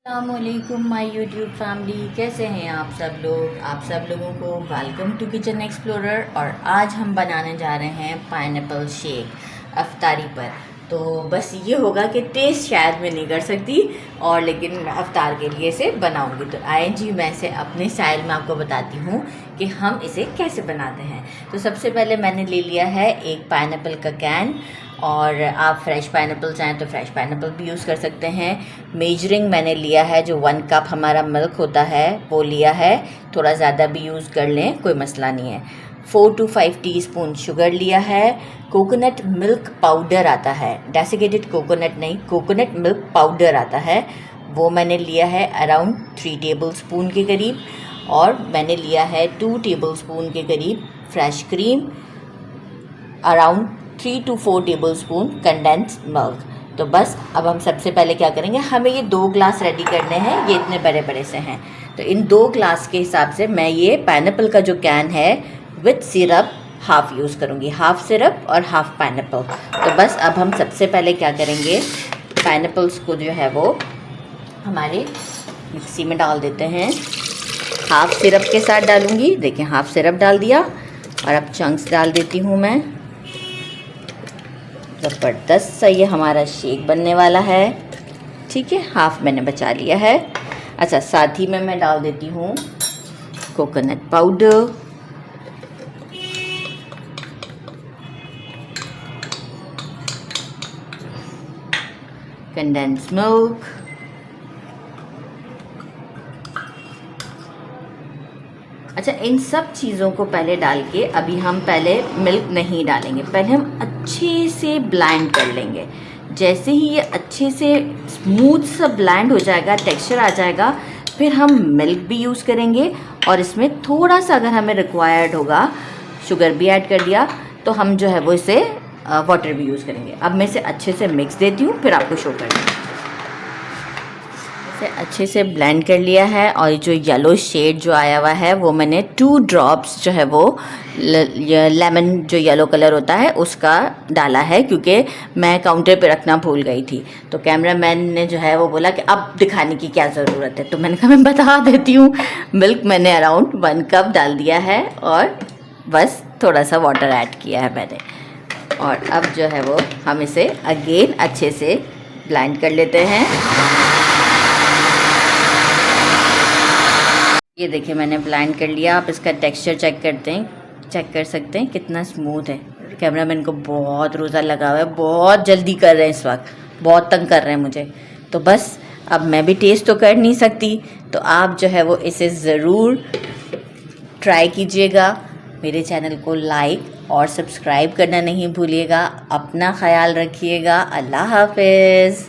अस्सलामुअलैकुम my YouTube family, कैसे हैं आप सब लोग। आप सब लोगों को वेलकम टू किचन एक्सप्लोरर। और आज हम बनाने जा रहे हैं पाइनएप्पल शेक अफ्तारी पर। तो बस ये होगा कि टेस्ट शायद मैं नहीं कर सकती, और लेकिन मैं अफ्तार के लिए इसे बनाऊंगी। तो आए जी, मैं इसे अपने स्टाइल में आपको बताती हूँ कि हम इसे कैसे बनाते हैं। तो सबसे पहले मैंने ले लिया है एक पाइनएप्पल का कैन, और आप फ्रेश पाइनएप्पल चाहें तो फ्रेश पाइनएप्पल भी यूज़ कर सकते हैं। मेजरिंग मैंने लिया है, जो 1 कप हमारा मिल्क होता है वो लिया है। थोड़ा ज़्यादा भी यूज़ कर लें, कोई मसला नहीं है। 4 to 5 टीस्पून शुगर लिया है। कोकोनट मिल्क पाउडर आता है, डेसिकेटेड कोकोनट नहीं, कोकोनट मिल्क पाउडर आता है, वो मैंने लिया है अराउंड 3 टेबल स्पून के करीब। और मैंने लिया है 2 टेबल स्पून के करीब fresh cream, around 3 to 4 table spoon condensed milk. तो बस अब हम सबसे पहले क्या करेंगे, हमें ये 2 ग्लास रेडी करने हैं, ये इतने बड़े बड़े से हैं। तो इन 2 ग्लास के हिसाब से मैं ये पाइनएप्पल का जो कैन है विथ सिरप हाफ़ यूज़ करूँगी, हाफ़ सिरप और हाफ़ पाइनएप्पल। तो बस अब हम सबसे पहले क्या करेंगे, पाइनएप्पल्स को जो है वो हमारे मिक्सी में डाल देते हैं। हाफ़ सिरप के साथ डालूँगी, देखिए हाफ़ सिरप डाल दिया, और अब चंक्स डाल देती हूँ मैं। ज़बरदस्त सा ये हमारा शेक बनने वाला है। ठीक है, हाफ़ मैंने बचा लिया है। अच्छा, साथ ही में मैं डाल देती हूँ कोकोनट पाउडर, कंडेंस्ड मिल्क, अच्छा इन सब चीज़ों को पहले डाल के, अभी हम पहले मिल्क नहीं डालेंगे, पहले हम अच्छे से ब्लेंड कर लेंगे। जैसे ही ये अच्छे से स्मूथ सा ब्लेंड हो जाएगा, टेक्सचर आ जाएगा, फिर हम मिल्क भी यूज़ करेंगे, और इसमें थोड़ा सा अगर हमें रिक्वायर्ड होगा शुगर भी ऐड कर दिया, तो हम जो है वो इसे वाटर भी यूज़ करेंगे। अब मैं इसे अच्छे से मिक्स देती हूँ, फिर आपको शो करूँगी। अच्छे से ब्लेंड कर लिया है, और जो येलो शेड जो आया हुआ है वो मैंने 2 ड्रॉप्स जो है वो लेमन जो येलो कलर होता है उसका डाला है, क्योंकि मैं काउंटर पे रखना भूल गई थी। तो कैमरामैन ने जो है वो बोला कि अब दिखाने की क्या ज़रूरत है, तो मैंने कहा मैं बता देती हूँ। मिल्क मैंने अराउंड 1 कप डाल दिया है, और बस थोड़ा सा वाटर ऐड किया है मैंने। और अब जो है वो हम इसे अगेन अच्छे से ब्लेंड कर लेते हैं। ये देखिए मैंने ब्लेंड कर लिया। आप इसका टेक्सचर चेक कर सकते हैं कितना स्मूथ है। कैमरामैन को बहुत रोज़ा लगा हुआ है, बहुत जल्दी कर रहे हैं इस वक्त, बहुत तंग कर रहे हैं मुझे। तो बस अब मैं भी टेस्ट तो कर नहीं सकती, तो आप जो है वो इसे ज़रूर ट्राई कीजिएगा। मेरे चैनल को लाइक और सब्सक्राइब करना नहीं भूलिएगा। अपना ख्याल रखिएगा। अल्लाह हाफिज़।